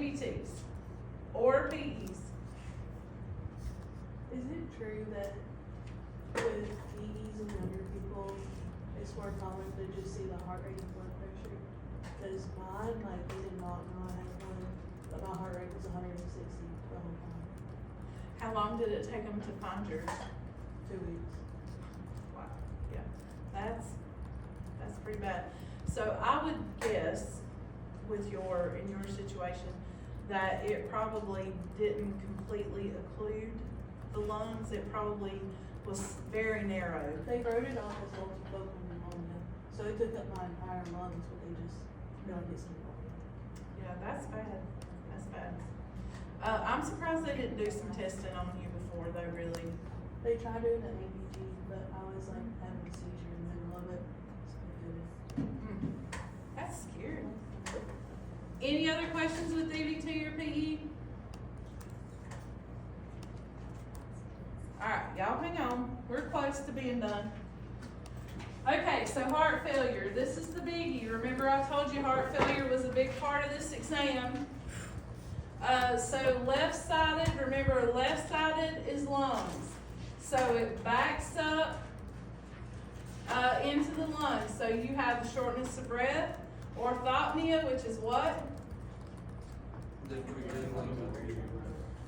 DVTs or PEs. Is it true that with PEs in younger people, it's more common to just see the heart rate and blood pressure? Because mine, like, we did not know I had one, but my heart rate was 160 the whole time. How long did it take them to find yours? 2 weeks. Wow, yeah, that's pretty bad. So I would guess in your situation, that it probably didn't completely occlude the lungs. It probably was very narrow. They wrote it off as multifocal pneumonia, so it took up my entire lungs, but they just really get some volume. Yeah, that's bad. That's bad. I'm surprised they didn't do some testing on you before though, really. They tried doing an ABG, but I was like having a seizure in the middle of it. So That's scary. Any other questions with DVT or PE? Alright, y'all hang on. We're close to being done. Okay, so heart failure. This is the biggie. Remember I told you heart failure was a big part of this exam. So left-sided, remember left-sided is lungs. So it backs up into the lungs. So you have the shortness of breath, orthopnea, which is what?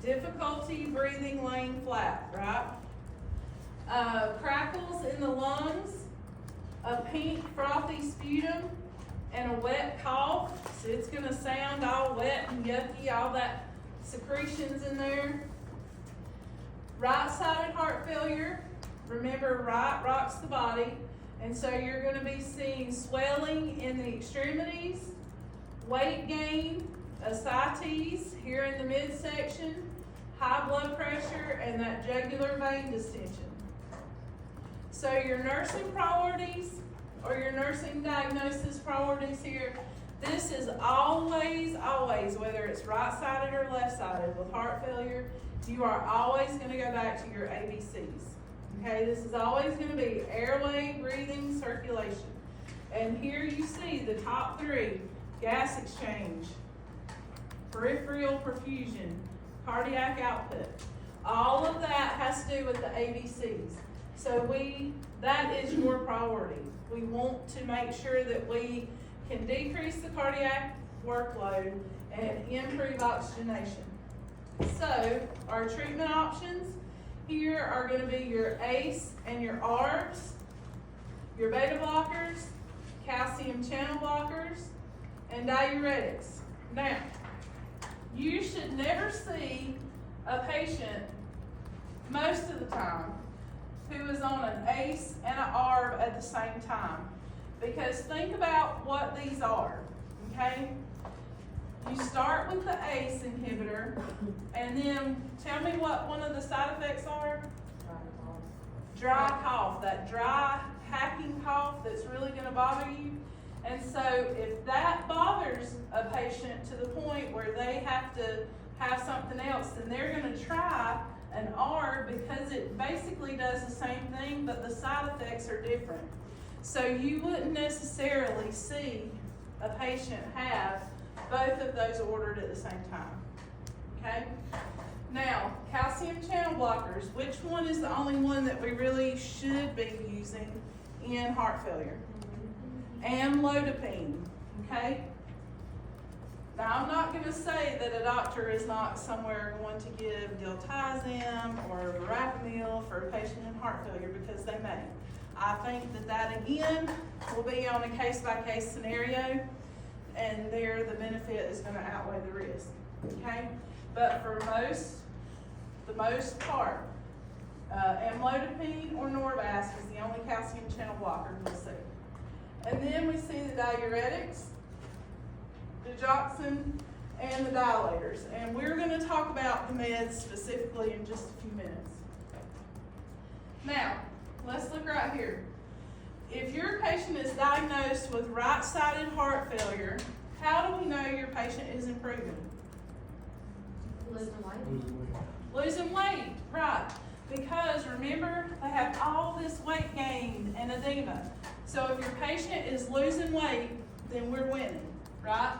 Difficulty breathing laying flat, right? Crackles in the lungs, a pink frothy sputum, and a wet cough. So it's going to sound all wet and yucky, all that secretions in there. Right-sided heart failure. Remember, right rocks the body. And so you're going to be seeing swelling in the extremities, weight gain, ascites here in the midsection, high blood pressure, and that jugular vein distension. So your nursing priorities or your nursing diagnosis priorities here, this is always, whether it's right-sided or left-sided with heart failure, you are always going to go back to your ABCs. Okay, this is always going to be airway, breathing, circulation. And here you see the top three: gas exchange, peripheral perfusion, cardiac output. All of that has to do with the ABCs. So that is your priority. We want to make sure that we can decrease the cardiac workload and improve oxygenation. So our treatment options here are going to be your ACE and your ARBs, your beta blockers, calcium channel blockers, and diuretics. Now, you should never see a patient, most of the time, who is on an ACE and an ARB at the same time. Because think about what these are, okay? You start with the ACE inhibitor, and then tell me what one of the side effects are? Dry cough, that dry hacking cough that's really going to bother you. And so if that bothers a patient to the point where they have to have something else, then they're going to try an ARB because it basically does the same thing, but the side effects are different. So you wouldn't necessarily see a patient have both of those ordered at the same time. Okay? Now, calcium channel blockers, which one is the only one that we really should be using in heart failure? Amlodipine. Okay? Now, I'm not going to say that a doctor is not somewhere going to give diltiazem or verapamil for a patient in heart failure, because they may. I think that again will be on a case-by-case scenario, and there the benefit is going to outweigh the risk. Okay? But for the most part, amlodipine or Norvasc is the only calcium channel blocker we'll see. And then we see the diuretics, digoxin, and the dilators. And we're going to talk about the meds specifically in just a few minutes. Now, let's look right here. If your patient is diagnosed with right-sided heart failure, how do we know your patient is improving? Losing weight. Losing weight, right. Because remember, they have all this weight gain and edema. So if your patient is losing weight, then we're winning, right?